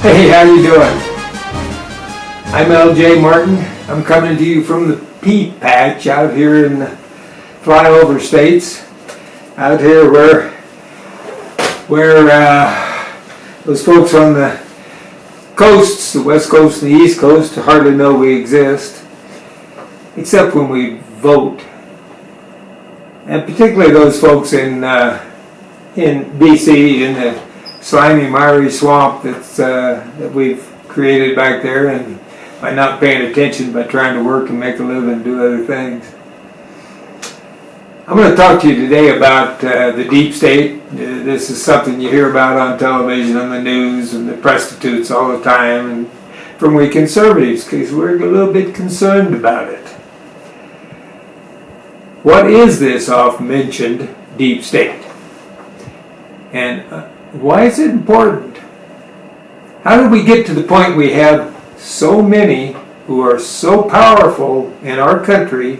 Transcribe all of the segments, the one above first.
Hey, how you doing? I'm L.J. Martin. I'm coming to you from the pea patch out here in the flyover states. Out here where those folks on the coasts, the west coast and the east coast, hardly know we exist, except when we vote. And particularly those folks in BC, in the slimy, miry swamp that we've created back there, and by not paying attention, by trying to work and make a living and do other things. I'm going to talk to you today about the deep state. This is something you hear about on television, on the news, and the prostitutes all the time, and from we conservatives, because we're a little bit concerned about it. What is this oft-mentioned deep state? And why is it important? How did we get to the point we have so many who are so powerful in our country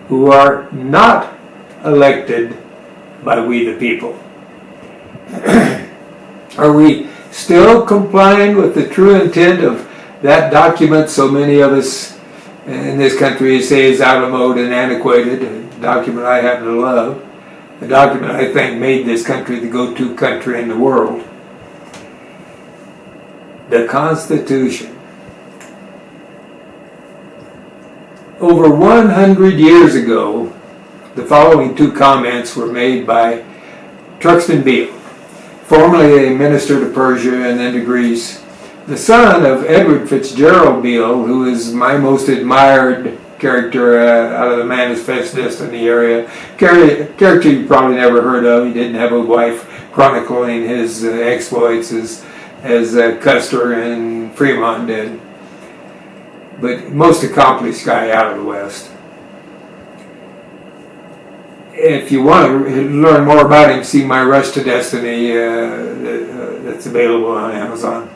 who are not elected by we the people? Are we still complying with the true intent of that document so many of us in this country say is out of mode and antiquated, a document I happen to love, a document I think made this country the go-to country in the world? The Constitution. Over 100 years ago, the following two comments were made by Truxtun Beale, formerly a minister to Persia and then to Greece, the son of Edward Fitzgerald Beale, who is my most admired character out of the Manifest Destiny area. Character you probably never heard of. He didn't have a wife chronicling his exploits as Custer and Fremont did. But most accomplished guy out of the West. If you want to learn more about him, see my Rush to Destiny that's available on Amazon.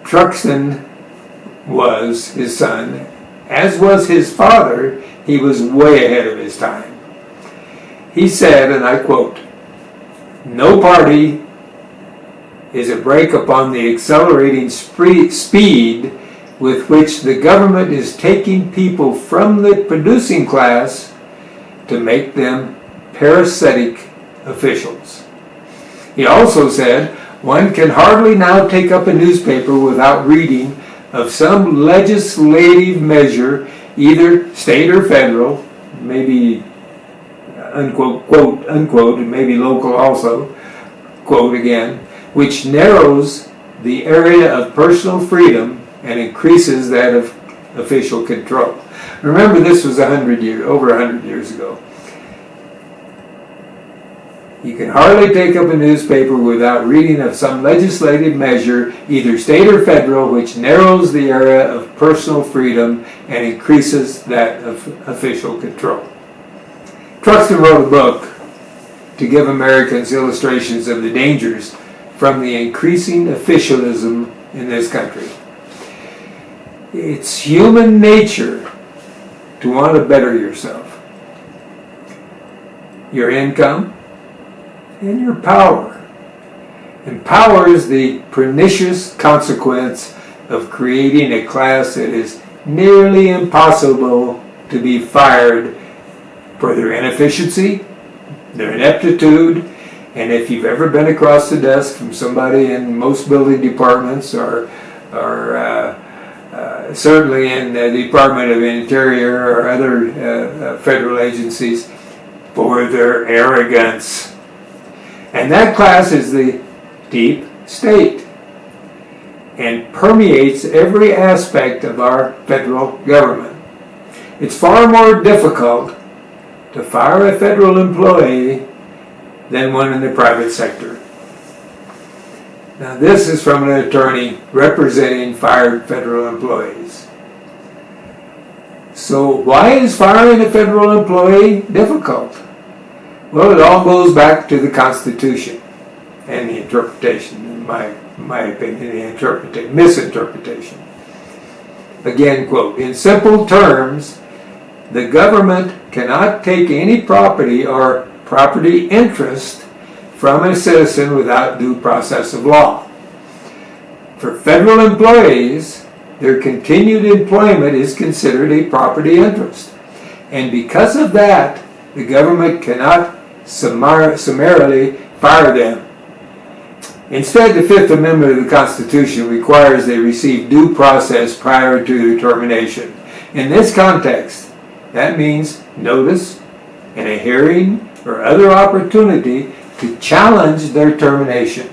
Truxtun was his son. As was his father, he was way ahead of his time. He said, and I quote, "No party is a brake upon the accelerating speed with which the government is taking people from the producing class to make them parasitic officials." He also said, "One can hardly now take up a newspaper without reading of some legislative measure, either state or federal," maybe unquote, quote, unquote, and maybe local also, quote again, "which narrows the area of personal freedom and increases that of official control." Remember, this was over 100 years ago. You can hardly take up a newspaper without reading of some legislative measure, either state or federal, which narrows the area of personal freedom and increases that of official control. Truxtun wrote a book to give Americans illustrations of the dangers from the increasing officialism in this country. It's human nature to want to better yourself, your income, and your power. And power is the pernicious consequence of creating a class that is nearly impossible to be fired for their inefficiency, their ineptitude, and if you've ever been across the desk from somebody in most building departments or certainly in the Department of Interior or other federal agencies, for their arrogance. And that class is the deep state and permeates every aspect of our federal government. It's far more difficult to fire a federal employee than one in the private sector. Now, this is from an attorney representing fired federal employees. So why is firing a federal employee difficult? Well, it all goes back to the Constitution and the interpretation, in my opinion, the misinterpretation. Again, quote, "In simple terms, the government cannot take any property or property interest from a citizen without due process of law." For federal employees, their continued employment is considered a property interest. And because of that, the government cannot summarily fire them. Instead, the Fifth Amendment of the Constitution requires they receive due process prior to their termination. In this context, that means notice and a hearing or other opportunity to challenge their termination.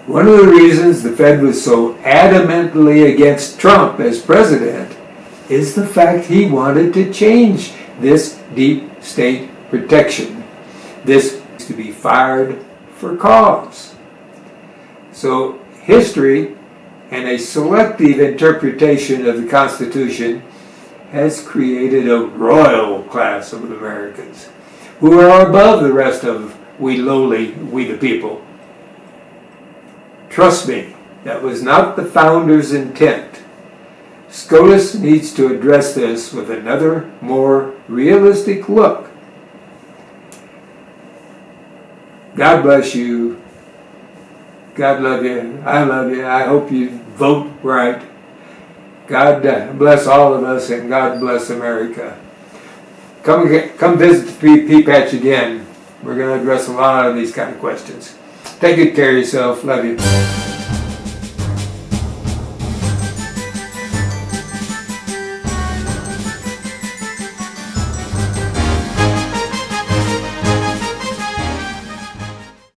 One of the reasons the Fed was so adamantly against Trump as president is the fact he wanted to change this deep state protection. This is to be fired for cause. So history and a selective interpretation of the Constitution has created a royal class of Americans who are above the rest of we the people. Trust me, that was not the founders' intent. SCOTUS needs to address this with another, more realistic look. God bless you. God love you. I love you. I hope you vote right. God bless all of us, and God bless America. Come visit the Pea Patch again. We're going to address a lot of these kind of questions. Take good care of yourself. Love you.